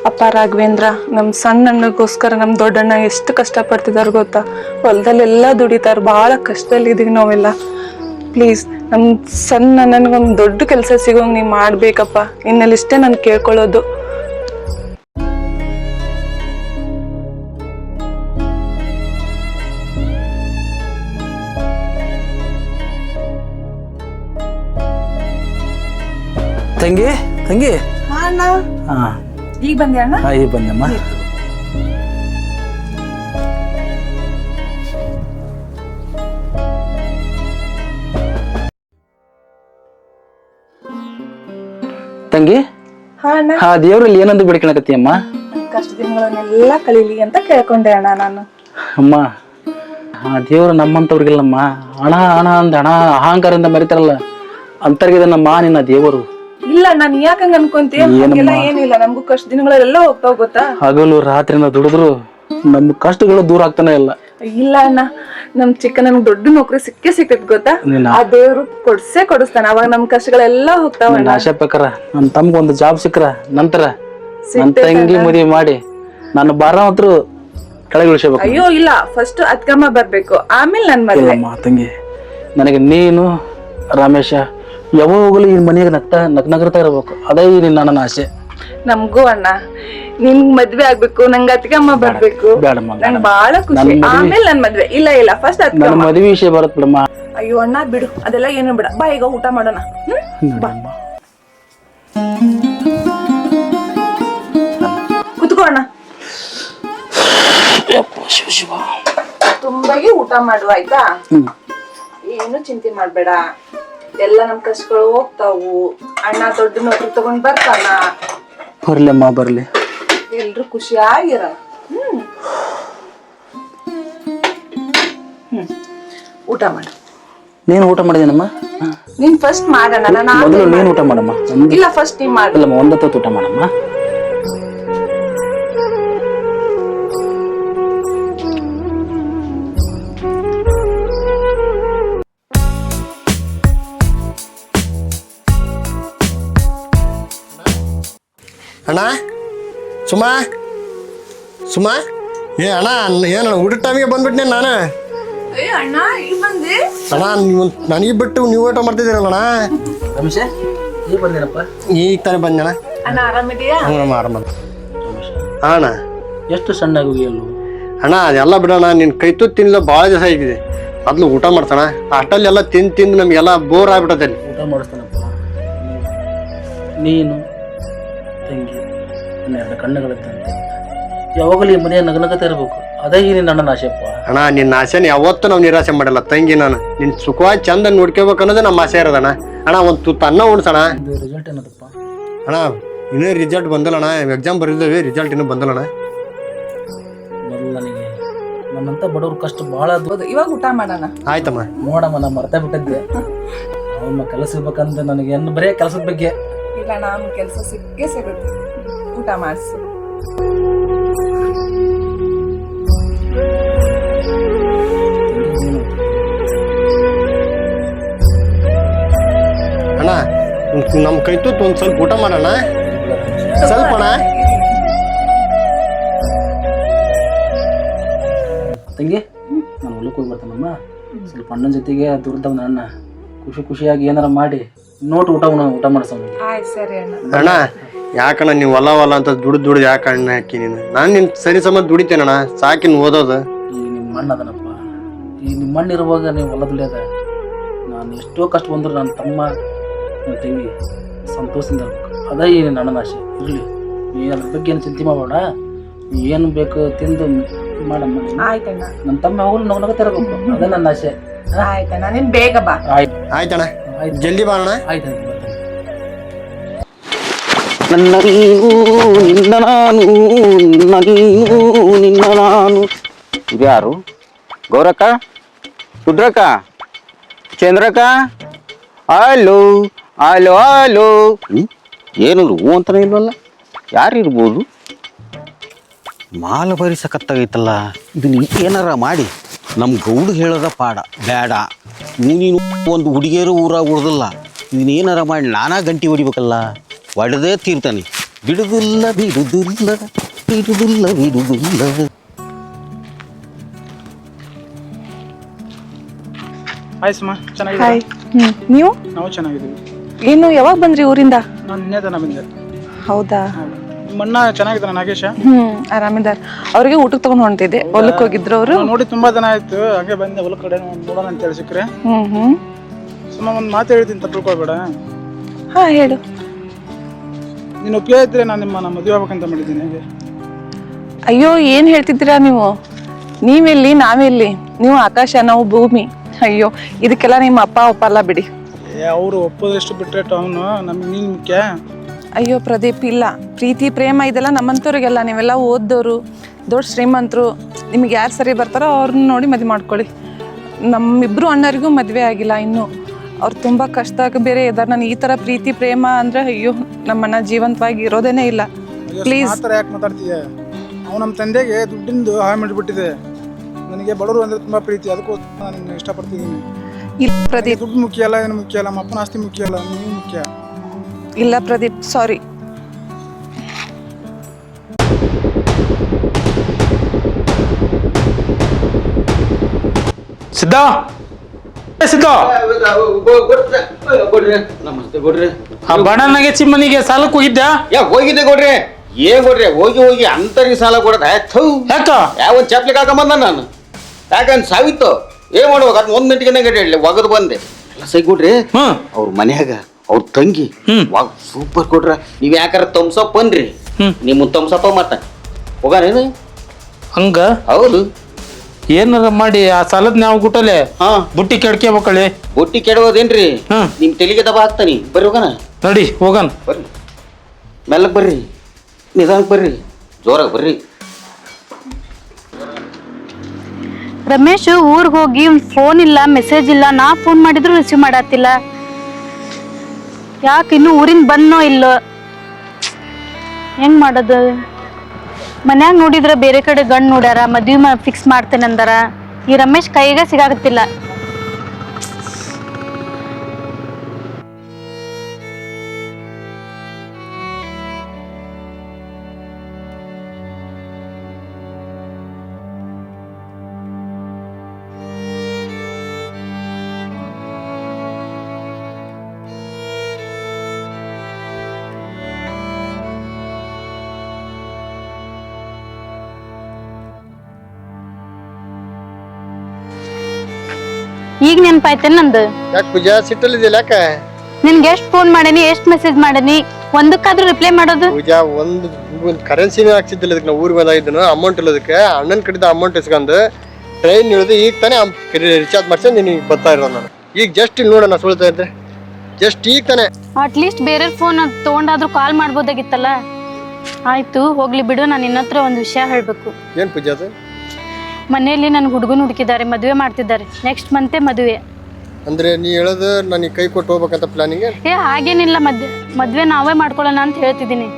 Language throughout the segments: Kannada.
ಅಪ್ಪ ರಾಘವೇಂದ್ರ, ನಮ್ ಸಣ್ಣ ಅಣ್ಣಗೋಸ್ಕರ ನಮ್ ದೊಡ್ಡಣ್ಣ ಎಷ್ಟು ಕಷ್ಟ ಪಡ್ತಿದಾರ ಗೊತ್ತಾ? ಹೊಲದಲ್ಲೆಲ್ಲ ದುಡಿತಾರ, ಬಹಳ ಕಷ್ಟದಲ್ಲಿ ಇದೀವಿ ನಾವೆಲ್ಲ. ಪ್ಲೀಸ್ ನಮ್ ಸಣ್ಣ ಅಣ್ಣನಿಗೊಂದು ದೊಡ್ಡ ಕೆಲಸ ಸಿಗೋಂಗ್ ನೀವ್ ಮಾಡ್ಬೇಕಪ್ಪ. ಇನ್ನಲ್ಲಿ ಇಷ್ಟೇ ನಾನು ಕೇಳ್ಕೊಳ್ಳೋದು. ತಂಗಿ ತಂಗಿ ಈಗ ಬಂದೆ ಅಣ್ಣ? ಈಗ ಬಂದಮ್ಮ. ತಂಗಿ, ದೇವ್ರಲ್ಲಿ ಏನಂದು ಬಿಡ್ಕೊಳಕತ್ತೀಯಮ್ಮ? ಕಷ್ಟ ದಿನಗಳನ್ನೆಲ್ಲ ಕಳೀಲಿ ಅಂತ ಕೇಳ್ಕೊಂಡೆ ಅಣ್ಣ ನಾನು. ಅಮ್ಮ, ದೇವ್ರು ನಮ್ಮಂತವ್ರಿಗಿಲ್ಲಮ್ಮ. ಹಣ ಹಣ ಅಂದ ಹಣ ಅಹಂಕಾರದಿಂದ ಮರಿತಾರಲ್ಲ ಅಂತರ್ಗಿದನಮ್ಮ ನಿನ್ನ ದೇವರು. ಇಲ್ಲ, ನಾನು ಯಾಕಂಗ ಅನ್ಕೊಂತೀಯ? ಏನಿಲ್ಲ, ನಮಗೂ ಕಷ್ಟ ದಿನಗಳೆಲ್ಲ ಹೋಗ್ತಾವ ಗೊತ್ತಾ? ಹಗಲು ರಾತ್ರಿನ ದುಡಿದ್ರು ನಮ್ ಕಷ್ಟಗಳು ದೂರ ಆಗ್ತಾನೆ ಇಲ್ಲ. ಇಲ್ಲ ಅಣ್ಣ, ನಮ್ ನಮ್ಗೆ ದೊಡ್ಡ ನೌಕರಿ ಸಿಕ್ತೈತಿ ಗೊತ್ತಾ? ಆ ದೇವ್ರು ಕೊಡಿಸ್ತಾನ, ಅವಾಗ ನಮ್ ಕಷ್ಟಗಳೆಲ್ಲ ಹೋಗ್ತಾವ. ಆಶೆ ಪ್ರಕಾರ ನನ್ ತಮ್ಗ ಒಂದು ಜಾಬ್ ಸಿಕ್ಕ್ರ ನಂತರ ನನ್ ತಂಗಿ ಮದುವೆ ಮಾಡಿ ನಾನು ಬಾರ ಹತ್ರ ಕೆಳಗಿಳಿಸಬೇಕು. ಅಯ್ಯೋ ಇಲ್ಲ, ಫಸ್ಟ್ ಅತ್ಕಮ್ಮ ಬರ್ಬೇಕು, ಆಮೇಲೆ ನನ್ ಮದುವೆ. ತಂಗಿ, ನನಗೆ ನೀನು ರಮೇಶ ಯಾವಾಗಲೂ ಈ ಮನೆಗೆ ನಗ್ನಗ್ರತಾ ಇರ್ಬೇಕು, ಅದೇ ನನ್ನ ಆಸೆ. ನಮ್ಗೂ ಅಣ್ಣ, ನಿನ್ ಮದ್ವೆ ಆಗ್ಬೇಕು, ನಂಗೆ ಅತ್ಕಮ್ಮ ಬರ್ಬೇಕು, ನಂಗೆ ಬಹಳ ಖುಷಿ. ಆಮೇಲೆ ನನ್ ಮದ್ವೆ. ಇಲ್ಲ ಇಲ್ಲ, ಫಸ್ಟ್ ನನ್ನ ಮದುವೆ ವಿಷಯ ಬರತ್ ಬಿಡಮ್ಮ. ಅಯ್ಯೋ ಅಣ್ಣ ಬಿಡು, ಅದೆಲ್ಲ ಏನು ಬಿಡ. ಬಾ ಈಗ ಊಟ ಮಾಡೋಣ. ಕುತ್ಕೋ ಅಣ್ಣ, ತುಂಬಾಗಿ ಊಟ ಮಾಡುವ ಆಯ್ತಾ? ಏನು ಚಿಂತೆ ಮಾಡ್ಬೇಡ, ಎಲ್ಲ ನಮ್ ಕಷ್ಟಗಳು ಹೋಗ್ತಾವು. ಅಣ್ಣ ದೊಡ್ಡ ನೌಕರಿ ತಗೊಂಡ್ ಬರ್ತಾನ. ಬರ್ಲಮ್ಮ ಬರ್ಲಿ, ಎಲ್ರು ಖುಷಿಯಾಗಿರ. ಊಟ ಮಾಡು. ನೀನು ಊಟ ಮಾಡಿದೇನಮ್ಮ? ನೀನ್ ಫಸ್ಟ್ ಮಾಡೋಣ. ನೀನು ಊಟ ಮಾಡಮ್ಮ. ಇಲ್ಲ, ಫಸ್ಟ್ ನೀನ್ ಮಾಡಲ್ಲ, ಒಂದತ್ತು ಊಟ ಮಾಡಮ್ಮ. ಅಣ್ಣ, ಸುಮಾ ಸುಮಾ, ಅಣ್ಣ ಏನು ಊಟ ಟೈಮಿಗೆ ಬಂದ್ಬಿಟ್ನೆ ನಾನು. ಅಣ್ಣ ನನಗೆ ಬಿಟ್ಟು ನೀವು ಊಟ ಮಾಡ್ತಿದ್ದೀರಲ್ಲ ರಮೇಶ, ಈಗ ಬಂದೇನಪ್ಪ? ಈಗ ತಾನೇ ಬಂದಣ್ಣ. ಅಣ್ಣ ಆರಾಮಿದೆಯಾ? ಆರಾಮ. ಅಣ್ಣ ಎಷ್ಟು ಸಣ್ಣ ಆಗೋಗಿಯಲ್ಲ ಅಣ್ಣ, ಅದೆಲ್ಲ ಬಿಡೋಣ. ನಿನ್ನ ಕೈ ತುತ್ತು ತಿನ್ನಲು ಭಾಳ ದಿವಸ ಆಗಿದೆ. ಮೊದಲು ಊಟ ಮಾಡ್ತಾನ, ಅಷ್ಟಲ್ಲೆಲ್ಲ ತಿಂದು ನಮಗೆಲ್ಲ ಬೋರ್ ಆಗ್ಬಿಟ್ಟದೆ. ಊಟ ಮಾಡಿಸ್ತಾನಪ್ಪ. ನೀನು ತಂಗಿ ನನ್ನ ಕಣ್ಣುಗಳಂತೆ ಯಾವಾಗಲೂ ಈ ಮನೆಯ ನಗನಗತ ಇರಬೇಕು, ಅದೇ ನನ್ನ ಆಸೆಪ್ಪ. ಅಣ್ಣ, ನಿನ್ನ ಆಸೆನ ಯಾವತ್ತೂ ನಾವು ನಿರಾಸೆ ಮಾಡಿಲ್ಲ ತಂಗಿ. ನಾನು ನಿನ್ನ ಸುಖವಾಗಿ ಚಂದ ನೋಡ್ಕೋಬೇಕು ಅನ್ನೋದೇ ನಮ್ಮ ಆಸೆ ಇರೋದಣ್ಣ. ಅಣ್ಣ, ಒಂದು ತುತ್ತು ಅನ್ನ ಉಣ್ಸೋಣ. ರಿಸಲ್ಟ್ ಏನದಪ್ಪ? ಅಣ್ಣ, ಇನ್ನೂ ರಿಸಲ್ಟ್ ಬಂದಲ್ಲಣ್ಣ. ಎಕ್ಸಾಮ್ ಬರೆದಿದ್ದೇವೆ, ರಿಸಲ್ಟ್ ಇನ್ನೂ ಬಂದಲ್ಲಣ್ಣ. ಮೊದಲು ನನಗೆ ನನ್ನಂತ ಬಡವ್ರ ಕಷ್ಟ ಬಹಳ. ಇವಾಗ ಊಟ ಮಾಡೋಣ. ಆಯ್ತಮ್ಮ. ನೋಡಮ್ಮ, ನಾ ಮರ್ತಾ ಬಿಟ್ಟಿದ್ದೆ. ಅವನ್ನ ಕೆಲಸ ಇರ್ಬೇಕಂತ ನನಗೆ ಏನು ಬರೇ ಕೆಲಸದ ಬಗ್ಗೆ. ಇಲ್ಲ, ನಾನು ಕೆಲಸ ಸಿಕ್ಕೇ ಸಿಗುತ್ತೆ. ಊಟ ಮಾಡಿಸು. ಅಣ್ಣ, ನಮ್ಮ ಕೈ ತುತ್ತು ಒಂದು ಸ್ವಲ್ಪ ಊಟ ಮಾಡೋಣ. ಸ್ವಲ್ಪ ಅಣ್ಣ. ತಂಗಿ, ನಾನು ಹೊಲಕ್ಕೆ ಹೋಗಿ ಬರ್ತಾನಮ್ಮ. ಸ್ವಲ್ಪ ಅಣ್ಣನ ಜೊತೆಗೆ ದೂರದವ್ ನನ್ನ ಖುಷಿಯಾಗಿ ಏನಾರ ಮಾಡಿ ನೋಟ್ ಊಟ ಮಾಡಿಸೋಣ. ಅಣ್ಣ, ಯಾಕಣ್ಣ ನೀವು ಹೊಲ ಅಂತ ದುಡ್ಡು ಯಾಕೆ ಅಣ್ಣ ಹಾಕಿ ನೀನು? ನಾನು ನಿನ್ ಸರಿ ಸಮ ದುಡಿತೇನಣ್ಣ, ಸಾಕಿನ್ ಓದೋದು. ಈ ನಿಮ್ಮ ಮಣ್ಣು ಅದನಪ್ಪ, ಈ ನಿಮ್ಮ ಮಣ್ಣು ಇರುವಾಗ ನೀವು ಹೊಲ ದುಡಿಯೋದ. ನಾನು ಎಷ್ಟೋ ಕಷ್ಟ ಬಂದ್ರು ನನ್ನ ತಮ್ಮ ನನ್ನ ತಂಗಿ ಸಂತೋಷದಿಂದ ಇರ್ಬೇಕು, ಅದೇ ಈ ನನ್ನ ಆಸೆ. ಇರಲಿ, ನೀ ಅದ್ರ ಬಗ್ಗೆ ಏನು ಚಿಂತೆ ಮಾಡಬೇಡ. ಏನು ಬೇಕು ತಿಂದು ಮಾಡಮ್ಮ. ಆಯ್ತಣ್ಣ. ನನ್ನ ತಮ್ಮ ಯಾವಾಗಲೂ ನಗನಗತಾ ಇರಬೇಕು, ಅದೇ ನನ್ನ ಆಸೆ. ಆಯ್ತಣ್ಣ ನೀನ್ ಬೇಗ ಬಾ. ಆಯ್ತು ಆಯ್ತಣ್ಣ ಆಯ್ತು. ಜಲ್ದಿ ಬಾ ಅಣ್ಣ. ಆಯ್ತು ಬರ್ತೇನೆ. ನನ್ನ ನೀನು ನಿನ್ನ ನಾನು ನನ್ನ ನೀನು ನಿನ್ನ ನಾನು. ಇದ್ಯಾರು? ಗೌರಕ್ಕ, ರುದ್ರಕ್ಕ, ಚಂದ್ರಕ್ಕ, ಹಲೋ ಹಲೋ ಹಲೋ. ಏನು ಹೂ ಅಂತಾನೆ ಇಲ್ವಲ್ಲ? ಯಾರಿರ್ಬೋದು? ಮಾಲ ಬರಿಸಕತ್ತಾಗೈತಲ್ಲ. ಇದನ್ನ ಏನಾರ ಮಾಡಿ ನಮ್ಮ ಗೌಡ ಹೇಳೋದ ಪಾಡ ಬೇಡ. ನೀನು ಒಂದು ಹುಡುಗಿಯರು ಊರಾಗ ಉಳ್ದಲ್ಲ. ಇದನ್ನೇನಾರ ಮಾಡಿ ನಾನಾ ಗಂಟಿ ಹೊಡಿಬೇಕಲ್ಲ. ಒಡೆದೇ ತೀರ್ತಾನೆ. ಬಿಡುದಿಲ್ಲ ಬಿಡುದಿಲ್ಲ ಬಿಡುದಿಲ್ಲ ಬಿಡುದಿಲ್ಲ. ಹಾಯ್ ಸುಮಾ, ಚೆನ್ನಾಗಿದೆ. ಹಾಯ್. ನೀವು ನಾವು ಚೆನ್ನಾಗಿದ್ದೀವಿ. ಏನು ಯಾವಾಗ ಬಂದ್ರಿ ಊರಿಂದ? ನಾನು ನಿನ್ನೆ ತಾನೆ ಬಂದೆ. ಹೌದಾ? ನಿಮ್ಮ ಅಣ್ಣ ಚೆನ್ನಾಗಿದ್ದಾನೆ ನಾಗೇಶ? ಆರಾಮಿದಾರ. ಅವ್ರಿಗೆ ಊಟಕ್ಕೆ ತಗೊಂಡ್ ಹೊಂಟಿದ್ದೆ, ಹೊಲಕ್ ಹೋಗಿದ್ರು ಅವರು. ನೋಡಿ ತುಂಬಾ ದಿನ ಆಯ್ತು, ಹಾಗೆ ಬಂದೆ ಹೊಲ ಕಡೆ ನೋಡೋಣ ಅಂತ ಹೇಳಿ ಸಿಕ್ಕರೆ. ಸುಮಾ, ಒಂದು ಮಾತು ಹೇಳ್ತೀನಿ, ತಪ್ಪಳ್ಕೊಳ್ಬೇಡ. ಹಾ ಹೇಳು. ನೀನು ಒಪ್ಪಿಗೆ ಇದ್ರೆ ನಾನು ನಿಮ್ಮ ಮದುವೆ ಆಗ್ಬೇಕಂತ ಮಾಡಿದ್ದೀನಿ. ಹಾಗೆ ಅಯ್ಯೋ ಏನ್ ಹೇಳ್ತಿದ್ದೀರಾ ನೀವು? ನೀವೆಲ್ಲಿ ನಾವೆಲ್ಲಿ? ನೀವು ಆಕಾಶ, ನಾವು ಭೂಮಿ. ಅಯ್ಯೋ ಇದಕ್ಕೆಲ್ಲ ನಿಮ್ಮ ಅಪ್ಪ ಒಪ್ಪಲ್ಲ ಬಿಡಿ. ಅವರು ಒಪ್ಪೋದಷ್ಟು ಬಿಟ್ರೆ ಅವನು ನಮ್ಗೆ ನೀನು ಮುಖ್ಯ. ಅಯ್ಯೋ ಪ್ರದೀಪ್, ಇಲ್ಲ. ಪ್ರೀತಿ ಪ್ರೇಮ ಇದೆಲ್ಲ ನಮ್ಮಂಥವ್ರಿಗೆಲ್ಲ. ನೀವೆಲ್ಲ ಓದ್ದೋರು, ದೊಡ್ಡ ಶ್ರೀಮಂತರು. ನಿಮ್ಗೆ ಯಾರು ಸರಿ ಬರ್ತಾರೋ ಅವ್ರನ್ನ ನೋಡಿ ಮದುವೆ ಮಾಡ್ಕೊಳ್ಳಿ. ನಮ್ಮಿಬ್ರು ಅಣ್ಣರಿಗೂ ಮದುವೆ ಆಗಿಲ್ಲ ಇನ್ನೂ. ಅವ್ರು ತುಂಬ ಕಷ್ಟದಾಗ ಬೇರೆ ಇದ್ದಾರೆ. ನಾನು ಈ ಥರ ಪ್ರೀತಿ ಪ್ರೇಮ ಅಂದರೆ ಅಯ್ಯೋ ನಮ್ಮಣ್ಣ ಜೀವಂತವಾಗಿ ಇರೋದೇನೇ ಇಲ್ಲ. ಪ್ಲೀಸ್. ಆ ಥರ ಯಾಕೆ ಮಾತಾಡ್ತೀಯ? ಅವ್ನು ನಮ್ಮ ತಂದೆಗೆ ದುಡ್ಡಿಂದು ಹಾಳು ಮಾಡಿಬಿಟ್ಟಿದೆ. ನನಗೆ ಬಡವರು ಅಂದರೆ ತುಂಬ ಪ್ರೀತಿ, ಅದಕ್ಕೋಸ್ಕರ ನಾನು ನಿನ್ನ ಇಷ್ಟಪಡ್ತಿದ್ದೀನಿ. ಇಲ್ಲ ಪ್ರದೀಪ್, ದುಡ್ಡು ಮುಖ್ಯ ಅಲ್ಲ, ಏನು ಮುಖ್ಯ ಅಲ್ಲ, ನಮ್ಮ ಅಪ್ಪನ ಆಸ್ತಿ ಮುಖ್ಯ ಅಲ್ಲ, ನೀವು ಮುಖ್ಯ. ಇಲ್ಲ ಪ್ರದೀಪ್, ಸಾರಿ. ಸಿದ್ಧ ಸಿದ್ಧ, ನಮಸ್ತೆ ಕೊಡ್ರಿ. ಆ ಬಡನಾಗೆ ಚಿಮ್ಮನಿಗೆ ಸಾಲಕ್ಕೆ ಹೋಗಿದ್ದ? ಹೋಗಿದ್ದೆ ಕೊಡ್ರಿ. ಕೊಡ್ರಿ ಹೋಗಿ ಹೋಗಿ ಅಂತರಿಗೆ ಸಾಲ ಕೊಡೋದು ಯಾಕ? ಯಾವ ಒಂದು ಚಪ್ಲಿಗೆ ಹಾಕೊಂಬಂದ ನಾನು. ಯಾಕಂದ್ ಸಾವಿತ್ತು ಏನ್ ಮಾಡ್ಬೇಕು ಅದ್ 1 ಮಿನಿಟ್ಗೆ ಹೇಳಿ ಒಗದು ಬಂದೆ. ಎಲ್ಲ ಸೈ ಕೊಡ್ರಿ. ಅವ್ರ ಮನ್ಯಾಗ ಅವ್ರ ತಂಗಿ ಸೂಪರ್ ಕೊಡ್ರ. ನೀವ್ ಯಾಕಾರ ತಮ್ಸಪ್ ಬನ್ರಿ, ನಿಮ್ಮ ತಮ್ಸಪ್ಪ ಮತ್ತ ಹೋಗಾನೇನು ಹಂಗ? ಹೌದು. ಏನಾರ ಮಾಡಿ ಆ ಸಾಲದ್ ನಾವು ಗುಟ್ಟಲೆ ಬುಟ್ಟಿ ಕೆಡ್ಕೆ ಮಕ್ಕಳೇ. ಬುಟ್ಟಿ ಕೆಡೋದೇನ್ರಿ? ನಿಮ್ ತೆಲಿಗೆ ದಬ ಹಾಕ್ತಾನಿ. ಬರ್ರಿ ಹೋಗೋಣ. ನಡಿ ಹೋಗನ್. ಬರ್ರಿ, ಮೆಲ್ಲಕ್ ಬರ್ರಿ, ನಿಧಾನಕ್ ಬರ್ರಿ, ಜೋರಾಗ ಬರ್ರಿ. ರಮೇಶ್ ಊರಿಗೆ ಹೋಗಿ ಫೋನ್ ಇಲ್ಲ, ಮೆಸೇಜ್ ಇಲ್ಲ. ನಾ ಫೋನ್ ಮಾಡಿದ್ರು ರಿಸೀವ್ ಮಾಡತ್ತಿಲ್ಲ. ಯಾಕೆ ಇನ್ನೂ ಊರಿಂದ ಬಂದನೋ ಇಲ್ಲೋ? ಹೆಂಗ್ ಮಾಡೋದು? ಮನ್ಯಾಗ ನೋಡಿದ್ರ ಬೇರೆ ಕಡೆ ಗಂಡು ನೋಡ್ಯಾರ, ಮದ್ವಿ ಫಿಕ್ಸ್ ಮಾಡ್ತೇನೆ ಅಂದಾರ. ಈ ರಮೇಶ್ ಕೈಗೆ ಸಿಗಾಕತ್ತಿಲ್ಲ. ಈಗ ನೆನಪಾಯ್ತೇನೆ ನಂದು. ಯಾಕೆ ಪೂಜಾ ಸಿಟ್ಟಲ್ಲಿದ್ದಿಲ್ಲ? ಯಾಕೆ? ನಿನ್ಗೆ ಎಷ್ಟು ಫೋನ್ ಮಾಡೇನಿ, ಎಷ್ಟು ಮೆಸೇಜ್ ಮಾಡೇನಿ, ಒಂದಕ್ಕಾದ್ರೂ ರಿಪ್ಲೈ ಮಾಡೋದು? ಪೂಜಾ ಒಂದು ಕರೆನ್ಸಿನ ಹಾಕ್ಸಿದ್ದಿಲ್ಲ. ಇದಕ್ಕೆ ನಾವು ಊರಿಗೆ ಬಂದಾಗಿದ್ದನು ಅಮೌಂಟ್ ಇಲ್ಲದಕ್ಕೆ ಅಣ್ಣನ ಕಡಿದ ಅಮೌಂಟ್ ಇಸ್ಕೊಂಡು ಟ್ರೈನ್ ಇಳಿದು ಈಗ ತಾನೇ ರಿಚಾರ್ಜ್ ಮಾಡ್ಸೋದು ನಿನಗೆ ಬರ್ತಾ ಇರೋದು. ನಾನು ಈಗ ಜಸ್ಟ್ ಇಲ್ಲಿ ನೋಡೋಣ ಸುಳ್ತಾ ಇದ್ದೆ, ಜಸ್ಟ್ ಈಗ ತಾನೇ. ಅಟ್ಲೀಸ್ಟ್ ಬೇರೆ ಫೋನ್ ತಗೊಂಡಾದ್ರೂ ಕಾಲ್ ಮಾಡ್ಬೋದಾಗಿತ್ತಲ್ಲ. ಆಯ್ತು ಹೋಗ್ಲಿ ಬಿಡು. ನಾನು ನಿನ್ನ ಹತ್ರ ಒಂದು ವಿಷಯ ಹೇಳ್ಬೇಕು. ಏನು ಪೂಜಾ ಅದು? ಮನೆಯಲ್ಲಿ ನನ್ನ ಹುಡುಗನ ಹುಡುಕಿದ್ದಾರೆ, ಮದುವೆ ಮಾಡ್ತಿದ್ದಾರೆ. ನೆಕ್ಸ್ಟ್ ಮಂತೆ ಮದುವೆ. ಅಂದ್ರೆ ನೀ ಹೇಳೋದು ನನಗೆ ಕೈ ಕೊಟ್ಟು ಹೋಗ್ಬೇಕಂತ ಪ್ಲಾನಿಂಗ್? ಹಾಗೇನಿಲ್ಲ, ಮದುವೆ ನಾವೇ ಮಾಡ್ಕೊಳ್ಳೋಣ ಅಂತ ಹೇಳ್ತಿದ್ದೀನಿ.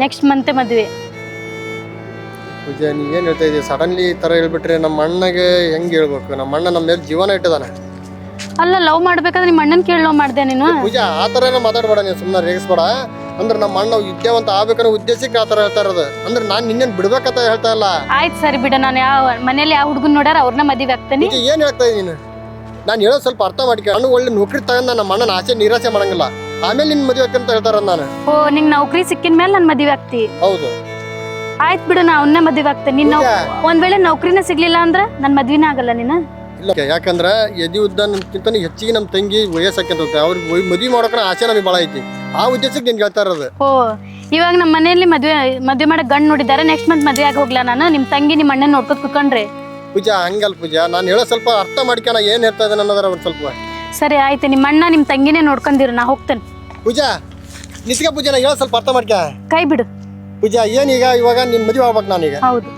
ನೆಕ್ಸ್ಟ್ ಮಂತೆ ಮದುವೆ. ಪೂಜಾ ನೀ ಏನು ಹೇಳ್ತಾ ಇದೀಯ? ಸಡನ್ಲಿ ಈ ಥರ ಹೇಳ್ಬಿಟ್ರೆ ನಮ್ಮ ಅಣ್ಣಗೆ ಹೆಂಗೆ ಹೇಳ್ಬೇಕು? ನಮ್ಮ ಅಣ್ಣ ನಮ್ಮ ಮೇಲೆ ಜೀವನ ಇಟ್ಟಿದಾನೆ. ಅಲ್ಲ, ಲವ್ ಮಾಡ್ಬೇಕಾದ್ರೆ ನಿಮ್ಮ ಅಣ್ಣನ ಕೇಳಿ ಲವ್ ಮಾಡ್ದೆ ನೀನು? ಪೂಜಾ ಆ ಥರ ಮಾತಾಡ್ಬೇಡ, ನೀನು ಸುಮ್ಮನೆ ರೇಗಿಸ್ಬೇಡ. ಅಂದ್ರೆ ನಮ್ಮ ಅಣ್ಣ ವಿದ್ಯಾವಂತ ಆಗ್ಬೇಕನ್ನೋ ಉದ್ದೇಶಕ್ಕೆ ಆ ಥರ ಹೇಳ್ತಾ ಇರೋದು. ಅಂದ್ರೆ ನಾನು ನಿನ್ನೇನು ಬಿಡ್ಬೇಕಂತ ಹೇಳ್ತಾ ಇಲ್ಲ. ಆಯ್ತು ಸರಿ ಬಿಡ. ನಾನು ಯಾವ ಮನೇಲಿ ಯಾವ ಹುಡುಗನ್ ನೋಡ್ಯಾರ ಅವ್ರನ್ನ ಮದುವೆ ಆಗ್ತಾನೆ. ಏನು ಹೇಳ್ತಾ ಇದ್ದೀನಿ? ನಾನು ಹೇಳೋದು ಸ್ವಲ್ಪ ಅರ್ಥ ಮಾಡ್ಕೊ. ಅಣ್ಣ ಒಳ್ಳೆ ನೌಕರಿ ತಗೊಂಡ ನಮ್ಮ ಅಣ್ಣನ ಆಸೆ ನಿರಾಸೆ ಮಾಡಂಗಿಲ್ಲ. ಆಮೇಲೆ ನಿನ್ನ ಮದುವೆ ಆಗ್ತಂತ ಹೇಳ್ತಾರ ನಾನು. ಓ, ನಿಂಗೆ ನೌಕರಿ ಸಿಕ್ಕಿನ ಮೇಲೆ ನನ್ನ ಮದುವೆ ಆಗ್ತಿ? ಹೌದು. ಆಯ್ತು ಬಿಡು, ನಾ ಅವನ್ನ ಮದುವೆ ಆಗ್ತೇನೆ. ನಿನ್ನ ಒಂದ್ ವೇಳೆ ನೌಕರಿನ ಸಿಗ್ಲಿಲ್ಲ ಅಂದ್ರೆ ನನ್ನ ಮದ್ವಿನ ಆಗಲ್ಲ ನೀನು? ಇಲ್ಲ, ಯಾಕಂದ್ರೆ ಎದಿ ಉದ್ದಕ್ಕಿಂತ ಹೆಚ್ಚಿಗೆ ನಮ್ಮ ತಂಗಿ ವಯಸ್ಸಾಕ್ಯಂತ ಹೋಗ್ತಾರೆ. ಅವ್ರಿಗೆ ಮದುವೆ ಮಾಡೋಕೆ ಆಸೆ ನಮಗೆ ಭಾಳ ಐತಿ. ಆ ಉದ್ದೇಶಕ್ಕೆ ನೀನು ಹೇಳ್ತಾ ಇರೋದು. ಓ, ಇವಾಗ ನಮ್ಮ ಮನೆಯಲ್ಲಿ ಮದುವೆ ಮಾಡಕ್ ಗಂಡು ನೋಡಿದ್ದಾರೆ. ನೆಕ್ಸ್ಟ್ ಮಂತ್ ಮದುವೆ ಆಗಿ ಹೋಗ್ಲಾ ನಾನು? ನಿಮ್ಮ ತಂಗಿ ನಿಮ್ಮ ಅಣ್ಣನ ನೋಡ್ಕೊತ ಕುತ್ಕೊಂಡ್ರೆ ಪೂಜಾ ಹಂಗಲ್ಲ ಪೂಜಾ, ನಾನು ಹೇಳೋ ಸ್ವಲ್ಪ ಅರ್ಥ ಮಾಡ್ಕೊಣ ಏನು ಹೇಳ್ತಾ ಇದ್ದಾನೆ ಅನ್ನೋದರ ಒಂದು ಸ್ವಲ್ಪ. ಸರಿ ಆಯ್ತು, ನಿಮ್ಮ ಅಣ್ಣ ನಿಮ್ಮ ತಂಗಿನೇ ನೋಡ್ಕೊಂಡಿರು, ನಾ ಹೋಗ್ತೇನೆ. ಪೂಜಾ ನಿಸ್ಗ ಪೂಜಾ, ನಾ ಹೇಳೋ ಸ್ವಲ್ಪ ಅರ್ಥ ಮಾಡ್ಕ. ಕೈ ಬಿಡು. ಪೂಜಾ ಏನೀಗ ಇವಾಗ ನಿನ್ನ ಮದುವೆ ಆಗ್ಬೇಕು ನಾನೀಗ. ಹೌದು.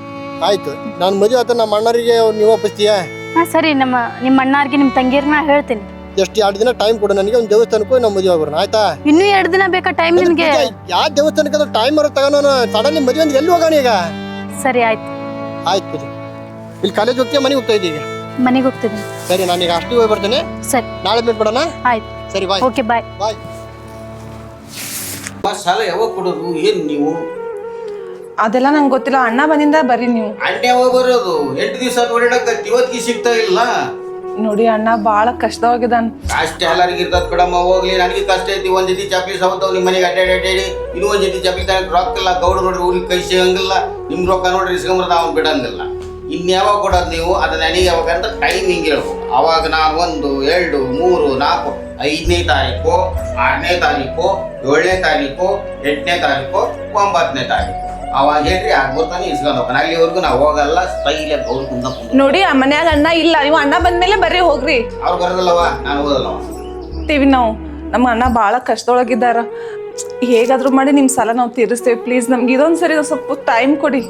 ಆಯ್ತು, ನಾನು ಮದುವೆ ಆತ ನಮ್ಮ ಅಣ್ಣರಿಗೆ ನೀವು ಒಪ್ಪಿಸ್ತೀಯಾ? ಹಾ ಸರಿ, ನಿಮ್ಮ ಅಣ್ಣಾರ್ಗೆ ನಿಮ್ಮ ತಂಗಿಯರ್ನ ಹೇಳ್ತೀನಿ. ಎಷ್ಟು 2 ದಿನ ಟೈಮ್ ಕೊಡು ನನಗೆ, ಒಂದು ದೇವಸ್ಥಾನಕ್ಕೆ ನಾವು ಮದುವೆ ಆಗೋಣ ಆಯ್ತಾ? ಇನ್ನೂ 2 ದಿನ ಬೇಕಾ ಟೈಮ್ ನಿನ್ಗೆ? ಯಾವ ದೇವಸ್ಥಾನಕ್ಕೆ ಟೈಮ್ ಬರೋ ತಗೋಣ, ಸಡನ್ಲಿ ಮದುವೆ ಅಂದ್ರೆ ಎಲ್ಲಿ ಹೋಗೋಣ ಈಗ? ಸರಿ ಆಯ್ತು. ಆಯ್ತು ಪೂಜಾ, ಇಲ್ಲಿ ಕಾಲೇಜ್ ಹೋಗ್ತೀಯ ಮನೆಗೆ ಹೋಗ್ತಾ ಇದ್ದೀಗ? ಮನೆಗೆ ಹೋಗ್ತಿದ್ದೀನಿ. ಸರಿ, ನಾನೀಗ ಅಷ್ಟು ಹೋಗಿ ಬರ್ತೇನೆ. ಸರಿ, ನಾಳೆ ಮೀಟ್ ಮಾಡೋಣ. ಆಯ್ತು. ಸರಿ, ಬಾಯ್. ಓಕೆ, ಬಾಯ್. ಬಾಯ್. ಸಾಲ ಯಾವಾಗ ಕೊಡೋದು? ಏನು ನೀವು? ಅದೆಲ್ಲ ನಂಗೆ ಗೊತ್ತಿಲ್ಲ, ಅಣ್ಣ ಬಂದಿಂದ ಬರ್ರಿ ನೀವು. ಅಣ್ಣ ಯಾವಾಗ ಬರೋದು? 8 ದಿವಸ ಓಡಾಡಕ್ಕೆ ಇವತ್ತಿಗೆ ಸಿಗ್ತಾ ಇಲ್ಲ. ನೋಡಿ ಅಣ್ಣ ಭಾಳ ಕಷ್ಟವಾಗಿದ್ದಾನ. ಕಷ್ಟ ಎಲ್ಲರಿಗೂ ಇರ್ತದ ಕಡಮ್ಮ, ಹೋಗ್ಲಿ. ನನಗೆ ಕಷ್ಟ ಐತಿ. ಒಂದ್ ಜೊತೆ ಚಾಪಿ ಸಾವತ್ತವ್ ನಿಮ್ಮ ಮನೆಗೆ ಅಡ್ಡಾಡಿ ಇನ್ನೂ ಒಂದ್ ಜೊತೆ ಚಾಪಿ ರೊಕ್ಕ ಇಲ್ಲ. ಗೌಡ ನೋಡ್ರಿ ಊರಿಗೆ ಕೈ ಸಿಗಂಗಿಲ್ಲ, ನಿಮ್ ರೊಕ್ಕ ನೋಡ್ರಿ ಇಸ್ಕೊಂಬರ್ದ ಅವ್ನು ಬಿಡಂಗಿಲ್ಲ. ಇನ್ಯಾವಾಗ ಕೊಡೋದು ನೀವು? ಅದು ನನಗೆ ಯಾವಾಗ ಅಂತ ಟೈಮಿಂಗ್ ಹೇಳ್ಬೇಕು. ಅವಾಗ ನಾನು 1, 2, 3, 4, 5ನೇ ತಾರೀಕು, 6ನೇ ತಾರೀಕು, 7ನೇ ತಾರೀಕು, 8ನೇ ತಾರೀಕು, 9ನೇ ತಾರೀಕು ಅವಾಗ ಹೇಳ್ರಿ ಆಗ್ಬೋತಾನೆ ಇಸ್ಕೊಂಡು ಹೋಗೋಣ. ಅಲ್ಲಿವರೆಗೂ ನಾವು ಹೋಗಲ್ಲ. ಸ್ಟೈಲ ಗೌಡ ಕುಂದ ನೋಡಿ ಆ ಮನ್ಯಾಗ ಅಣ್ಣ ಇಲ್ಲ, ನೀವು ಅಣ್ಣ ಬಂದ್ಮೇಲೆ ಬರ್ರಿ ಹೋಗ್ರಿ. ಅವ್ರು ಬರೋದಲ್ಲವ, ನಾನು ಓದಲ್ಲವ. ತೀವಿ ನಾವು, ನಮ್ಮ ಅಣ್ಣ ಭಾಳ ಕಷ್ಟದೊಳಗಿದ್ದಾರ. ಹೇಗಾದ್ರೂ ಮಾಡಿ ನಿಮ್ಮ ಸಾಲ ನಾವು ತೀರಿಸ್ತೇವೆ. ಪ್ಲೀಸ್ ನಮ್ಗೆ ಇದೊಂದು ಸರಿ ಸ್ವಲ್ಪ ಟೈಮ್ ಕೊಡಿ.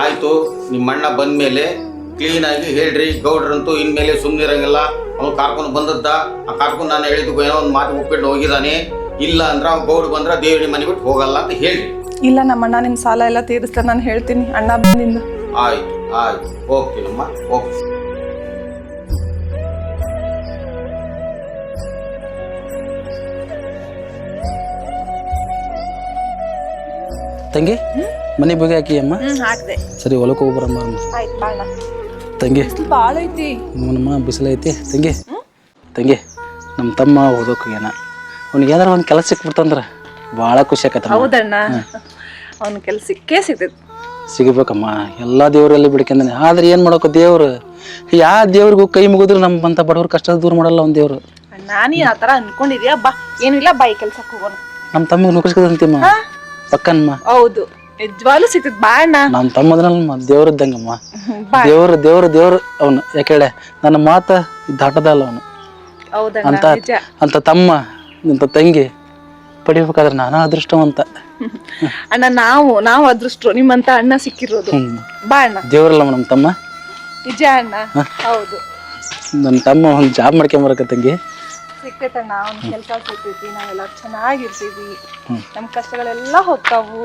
ಆಯ್ತು, ನಿಮ್ಮ ಅಣ್ಣ ಬಂದ್ಮೇಲೆ ಕ್ಲೀನ್ ಆಗಿ ಹೇಳ್ರಿ. ಗೌಡ್ರಂತೂ ಇನ್ಮೇಲೆ ಸುಮ್ಮನೆ ಇರಂಗಿಲ್ಲ. ಅವ್ನು ಕಾರ್ಕೊಂಡು ಬಂದದ್ದ, ಆ ಕಾರ್ಕೊಂಡು ನಾನು ಹೇಳಿದ್ದು ಏನೋ ಒಂದು ಮಾತು ಒಪ್ಪಿಟ್ಟು ಹೋಗಿದ್ದಾನೆ. ಇಲ್ಲ ಅಂದ್ರೆ ಅವ್ನು ಗೌಡ್ ಬಂದ್ರೆ ದೇವ್ರಿ ಮನೆ ಬಿಟ್ಟು ಹೋಗಲ್ಲ ಅಂತ ಹೇಳ್ರಿ. ಇಲ್ಲ, ನಮ್ಮ ಅಣ್ಣ ನಿಮ್ಮ ಸಾಲ ಎಲ್ಲ ತೀರಿಸ್ತಾರೆ, ನಾನು ಹೇಳ್ತೀನಿ ಅಣ್ಣ ಬಂದಿಂದ. ಆಯ್ತು ಆಯ್ತು, ಹೋಗ್ತೀನಮ್ಮ, ಹೋಗ್ತೀನಿ. ತಂಗಿ ಮನೆ ಬಗ್ಗೆ ಹಾಕಿ ಅಮ್ಮ. ಹಾಕ್ದೆ. ಸರಿ, ಹೊಲಕ್ಕೆ ಹೋಗ್ಬರಮ್ಮ. ಆಯ್ತು ಬಾಣ. ತಂಗಿ ಭಾಳ ಐತಿ ನಮ್ಮ ಬಿಸಿಲೈತಿ. ತಂಗಿ ನಮ್ಮ ತಮ್ಮ ಓದೋಕೆ ಏನ ಅವ್ನಿಗೆ ಏನಾರ ಒಂದು ಕೆಲಸ ಸಿಕ್ಬಿಡ್ತಂದ್ರೆ ಭಾಳ ಖುಷಿ ಆಕತ್ತ. ಹೌದಣ್ಣ, ಅವ್ನ ಕೆಲಸ ಸಿಗ್ತೈತಿ. ಸಿಗಬೇಕಮ್ಮ. ಎಲ್ಲ ದೇವರಲ್ಲಿ ಬಿಡ್ಕೊಂಡಾನೆ. ಆದ್ರೆ ಏನು ಮಾಡೋಕೆ, ದೇವ್ರು ಯಾವ ದೇವ್ರಿಗೂ ಕೈ ಮುಗಿದ್ರು ನಮ್ಮಂತ ಬಡವ್ರ ಕಷ್ಟ ದೂರ ಮಾಡಲ್ಲ ಒಂದು ದೇವ್ರು. ನಾನು ಆ ಥರ ಅನ್ಕೊಂಡಿದ್ಯಾ? ಬಾ, ಏನಿಲ್ಲ ಬಾಯಿ ಕೆಲ್ಸಕ್ಕೆ ಹೋಗೋಣ. ನಮ್ಮ ತಮ್ಮಗೆ ನುಗ್ಗಿಸ್ಕದಂತೀಮ್ಮ ಪಕ್ಕನ್ಮ. ಹೌದು, ನಿಜವಾಗ್ಲೂ ಸಿಗ್ತೈತಿ. ಬಾ ಅಣ್ಣ. ನಮ್ಮ ತಮ್ಮದ್ರಲ್ಲಮ್ಮ ದೇವ್ರದ್ದಂಗಮ್ಮ. ದೇವ್ರು ದೇವ್ರು ದೇವ್ರು ಅವನು. ಯಾಕೇಳೆ ನನ್ನ ಮಾತ ದಾಟದಲ್ಲ ಅವನು. ಅಂತ ತಮ್ಮ ಅಂತ ತಂಗಿ ಪಡಿಬೇಕಾದ್ರೆ ನಾನು ಅದೃಷ್ಟವಂತ ಅಣ್ಣ. ನಾವು ಅದೃಷ್ಟ ನಿಮ್ಮಂತ ಅಣ್ಣ ಸಿಕ್ಕಿರೋದು. ಬಾ ಅಣ್ಣ. ದೇವ್ರಲ್ಲಮ್ಮ ನಮ್ಮ ತಮ್ಮ. ನಿಜ ಅಣ್ಣ, ಹೌದು. ನನ್ನ ತಮ್ಮ ಒಂದು ಜಾಬ್ ಮಾಡ್ಕೊಂಬರಕ ತಂಗಿ. ಸಿಕ್ತೈತಣ್ಣ, ಅವ್ನ ಕೆಲಸ ಸಿಗ್ತೈತಿ, ನಾವೆಲ್ಲ ಚೆನ್ನಾಗಿರ್ತೀವಿ, ನಮ್ಮ ಕಷ್ಟಗಳೆಲ್ಲ ಹೋಗ್ತಾವು.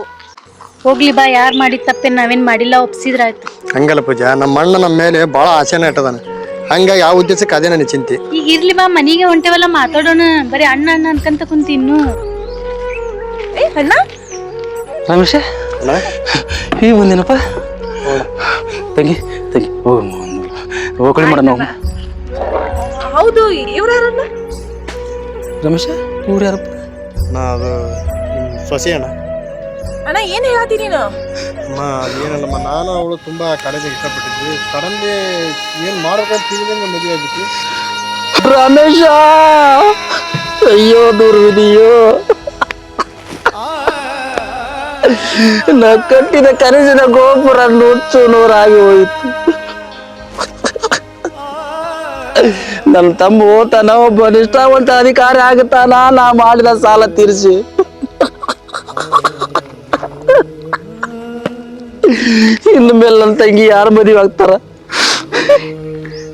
ಹೋಗ್ಲಿ ಬಾ, ಯಾರು ಮಾಡಿದ ತಪ್ಪೇನು ನಾವೇನು ಮಾಡಿಲ್ಲ, ಒಪ್ಸಿದ್ರಾಯ್ತು. ಹಂಗಲ್ಲ ಪೂಜಾ, ನಮ್ಮ ಅಣ್ಣ ನಮ್ಮ ಮೇಲೆ ಭಾಳ ಆಸೆನ ಇಟ್ಟದಾನೆ. ಹಂಗಾಗಿ ಯಾವ ಉದ್ದೇಶಕ್ಕೆ ಅದೇ ನನಗೆ ಚಿಂತೆ. ಈಗ ಇರ್ಲಿ ಬಾ, ಮನೆಗೆ ಹೊಂಟೇವಲ್ಲ, ಮಾತಾಡೋಣ. ಬರೀ ಅಣ್ಣ ಅಣ್ಣ ಅನ್ಕಂತ ಕುಂತಿ ಇನ್ನು. ಅಣ್ಣ ರಮೇಶ ಈ ಒಂದೇನಪ್ಪ ತಂಗಿ ಹೋಗಿ ಮಾಡೋಣ. ಹೌದು, ಇವ್ರು ಯಾರಣ್ಣ? ರಮೇಶ ಇವ್ರು ಯಾರಪ್ಪ? ಅದು ಸೊಸೆ ಅಣ್ಣ. ಅಣ್ಣ ಏನು ಹೇಳತ್ತಿ ನೀನು? ಅಮ್ಮ ಅದೇನಲ್ಲಮ್ಮ, ನಾನು ಅವಳು ತುಂಬ ಕಾಲೇಜಿಗೆ ಇಷ್ಟಪಟ್ಟಿದ್ವಿ. ಸಡನ್ಲಿ ಏನು ಮಾಡ್ಬೇಕಂತ ತಿಳಿದಂಗೆ ಮದುವೆ ಆಗ್ಬಿಟ್ಟು. ರಮೇಶ, ಅಯ್ಯೋ ದುರ್ವಿಧಿಯೋ, ನಾ ಕಟ್ಟಿದ ಕನಸಿನ ಗೋಪುರ ನುಚ್ಚು ನೂರಾಗಿ ಹೋಯಿತು. ನನ್ನ ತಮ್ಮ ಓತಾನ, ಒಬ್ಬ ನಿಷ್ಠಾವಂತ ಅಧಿಕಾರಿ ಆಗುತ್ತಾನ, ನಾ ಮಾಡಿದ ಸಾಲ ತೀರಿಸಿ. ಇನ್ನು ಮೇಲೆ ನನ್ನ ತಂಗಿ ಯಾರು ಮದುವೆ ಆಗ್ತಾರ?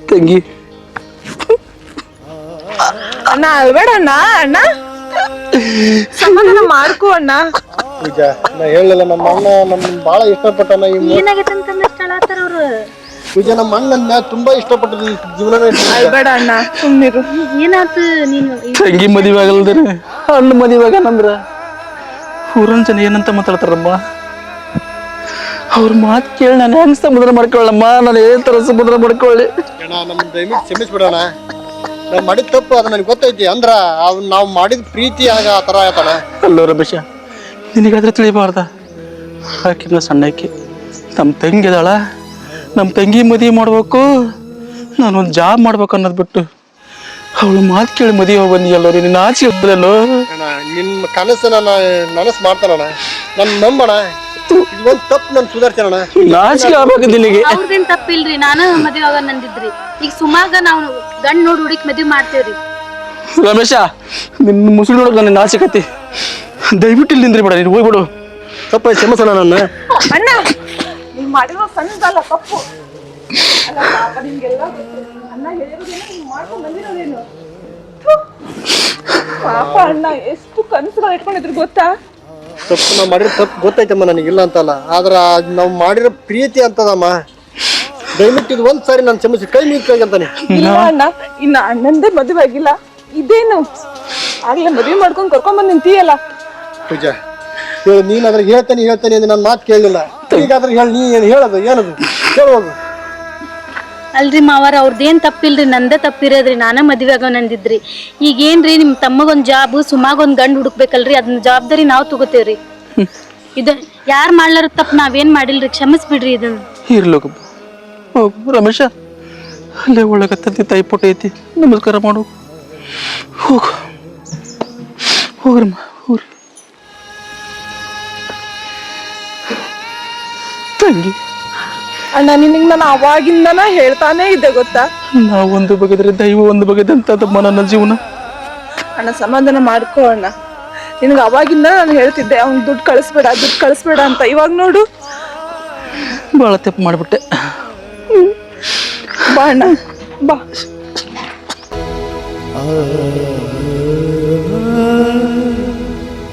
ತಂಗಿ ಅಣ್ಣ ಅಳ್ಬೇಡ ಅಣ್ಣ. ಅಣ್ಣ ಸಮಾಧಾನ ಮಾಡ್ಕೋ ಅಣ್ಣ. ಪೂಜಾ, ನಾ ಹೇಳಲ್ಲ, ನಮ್ಮ ಅಣ್ಣ ನಮ್ಮನ್ನ ಭಾಳ ಇಷ್ಟಪಟ್ಟನ. ಏನಾಗೈತೆ ಅಂತಂದ್ರೆ ಸ್ಥಳಾತಾರ ಅವ್ರು. ಪೂಜಾ, ನಮ್ಮ ಅಣ್ಣನ ತುಂಬಾ ಇಷ್ಟಪಟ್ಟ ಜೀವನ. ಅಳ್ಬೇಡ ಅಣ್ಣ, ಸುಮ್ಮನಿರು. ಏನಾಯ್ತು? ನೀನು ತಂಗಿ ಮದುವೆ ಆಗಲ್ದೇನೆ ಅಣ್ಣ ಮದುವೆ ಆಗನಂದ್ರ ಊರನ್ ಜನ ಏನಂತ ಮಾತಾಡ್ತಾರಮ್ಮ. ಅವ್ರ ಮಾತು ಕೇಳಿ ನಾನು ಹೆಂಗ್ ಸಮುದ್ರ ಮಾಡ್ಕೊಳ್ಳಮ್ಮ? ನಾನು ಏನ್ ತರ ಸಮುದ್ರ ಮಾಡ್ಕೊಳ್ಳಿ? ನಮ್ಮ ದಯವಿಟ್ಟು ಕ್ಷಮಿಸ್ಬಿಡೋಣ. ನಾವು ಮಾಡಿದ ತಪ್ಪು ಅದು ನನಗೆ ಗೊತ್ತೈತಿ. ಅಂದ್ರ ಅವ್ನು ನಾವು ಮಾಡಿದ ಪ್ರೀತಿ ಆಗ ಆ ಥರ ಆಯ್ತಾನ. ಅಲ್ಲೋ ರಮೇಶ, ನಿನಗಾದ್ರೆ ತಿಳಿಬಾರ್ದ? ಆಕಿನ ಸಣ್ಣಕ್ಕಿ ನಮ್ಮ ತಂಗಿ ಅದಾಳ. ನಮ್ಮ ತಂಗಿ ಮದುವೆ ಮಾಡ್ಬೇಕು, ನಾನೊಂದು ಜಾಬ್ ಮಾಡ್ಬೇಕು ಅನ್ನೋದು ಬಿಟ್ಟು ಅವಳು ಮಾತು ಕೇಳಿ ಮದುವೆ ಬಂದಿಯಲ್ಲೋ. ನಿನ್ನ ಆಚೆ ಇದ್ದಲ್ಲೋ. ನಿನ್ನ ಕನಸನ್ನ ನನಸು ಮಾಡ್ತಾನಣ್ಣ, ನನ್ನ ನಂಬಣ. ಒಂದು ತಪ್ಪು ನಾನು ಸುಧಾರಿಸೋಣ. ನಾಚಿಕೆ ಆಗ್ಬೇಕು ನಿನಗೆ. ಅವ್ರದೇನ್ ತಪ್ಪಿಲ್ರಿ, ನಾನು ಮದ್ವೆ ಆಗ ನಂದಿದ್ರಿ. ಈಗ ಸುಮಾಗ ನಾವು ಗಂಡ್ ನೋಡಿ ಹುಡುಕ್ ಮದ್ವೆ ಮಾಡ್ತೇವ್ರಿ. ರಮೇಶ ನಿನ್ನ ಮುಸುಳಿ ನೋಡಕ್ ನನ್ನ ನಾಚಿಕತಿ. ದಯವಿಟ್ಟು ಇಲ್ಲಿ ನಿಂದ್ರಿ ಬೇಡ, ನೀನು ಹೋಗ್ಬಿಡು. ತಪ್ಪ ಕ್ಷಮಿಸೋಣ ನನ್ನ. ಅಣ್ಣ ನೀವ್ ಮಾಡಿರೋ ಸಣ್ಣದಲ್ಲ ತಪ್ಪು ಅಲ್ಲ ಪಾಪ, ನಿಮ್ಗೆಲ್ಲ ಗೊತ್ತು. ಅಣ್ಣ ಹೇಳಿರೋದೇನು ನೀವ್ ಮಾಡ್ಕೊಂಡ್ ಬಂದಿರೋದೇನು. ಥು. ಪಾಪ ಅಣ್ಣ ಎಷ್ಟು ಕನಸುಗಳು ಇಟ್ಕೊಂಡಿದ್ರು ಗೊತ್ತಾ. ತಪ್ಪು ನಾವು ಮಾಡಿರೋ ತಪ್ಪು ಗೊತ್ತೈತಮ್ಮ, ನನಗಿಲ್ಲ ಅಂತಲ್ಲ. ಆದ್ರೆ ನಾವು ಮಾಡಿರೋ ಪ್ರೀತಿ ಅಂತದಮ್ಮ. ದಯವಿಟ್ಟು ಇದು ಒಂದು ಸಾರಿ ನಾನು ಕ್ಷಮಿಸಿ ಕೈ ಮುಗಿತಾನೆ. ಇಲ್ಲ ಅಣ್ಣ, ಇನ್ನ ಅಣ್ಣಂದೇ ಮದುವೆ ಆಗಿಲ್ಲ. ಇದೇನು ಆಗ್ಲೇ ಮದುವೆ ಮಾಡ್ಕೊಂಡ್ ಕರ್ಕೊಂಡ್ ಬಂದ್ ನಿಂತೀಯಲ್ಲ. ಪೂಜಾ ಹೇಳು, ನೀನ್ ಅದ್ರ ಹೇಳ್ತಾನೆ ಅಂದ್ರೆ ನನ್ನ ಮಾತು ಕೇಳಲಿಲ್ಲ. ಈಗಾದ್ರೆ ಹೇಳಿ, ನೀ ಏನು ಹೇಳೋದು ಏನದು ಕೇಳೋದು. ಅಲ್ರಿ ಮಾವಾರ, ಅವ್ರದ್ದೇನ್ ತಪ್ಪಿಲ್ರಿ, ನಂದೇ ತಪ್ಪಿರೋದ್ರಿ. ನಾನೇ ಮದ್ವೆ ಆಗೋ ನಂದಿದ್ರಿ. ಈಗ ಏನ್ರಿ ನಿಮ್ ತಮ್ಮಗೊಂದ್ ಜಾಬ್, ಸುಮಾಗೊಂದ್ ಗಂಡ್ ಹುಡುಕ್ಬೇಕಲ್ರಿ, ಅದನ್ನ ಜವಾಬ್ದಾರಿ ನಾವ್ ತಗೋತೇವ್ರಿ. ಇದು ಯಾರ್ ಮಾಡ್ಲಾರ ತಪ್ಪು ನಾವೇನ್ ಮಾಡಿಲ್ರಿ, ಕ್ಷಮಿಸ್ಬಿಡ್ರಿ ಇದನ್ನ. ಇರ್ಲೋಕ ಹೋಗು ರಮೇಶ, ಅಲ್ಲೇ ಒಳಗ ತಂದೆ ತಾಯಿ ಪುಟ್ಟ ಐತಿ, ನಮಸ್ಕಾರ ಮಾಡು. ಹೋಗು ಹೋಗ್ರಮ್ಮ ಹೋಗ್ರಿ. ತಂಗಿ, ಅಣ್ಣ ನಿನಗ್ ನಾನು ಅವಾಗಿಂದನ ಹೇಳ್ತಾನೆ ಇದ್ದೆ ಗೊತ್ತಾ. ನಾವು ಒಂದು ಬಗೆದ್ರೆ ದೈವ ಒಂದು ಬಗೆದಂತದಮ್ಮ ನನ್ನ ಜೀವನ. ಅಣ್ಣ ಸಮಾಧಾನ ಮಾಡ್ಕೋ ಅಣ್ಣ. ನಿನಗೆ ಅವಾಗಿಂದ ನಾನು ಹೇಳ್ತಿದ್ದೆ ಅವ್ನ್ ದುಡ್ಡು ಕಳಿಸ್ಬೇಡ ಅಂತ. ಇವಾಗ ನೋಡು, ಭಾಳ ತಪ್ಪು ಮಾಡಿಬಿಟ್ಟೆ. ಬಾ ಅಣ್ಣ ಬಾ.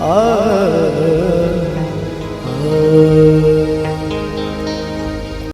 ಆ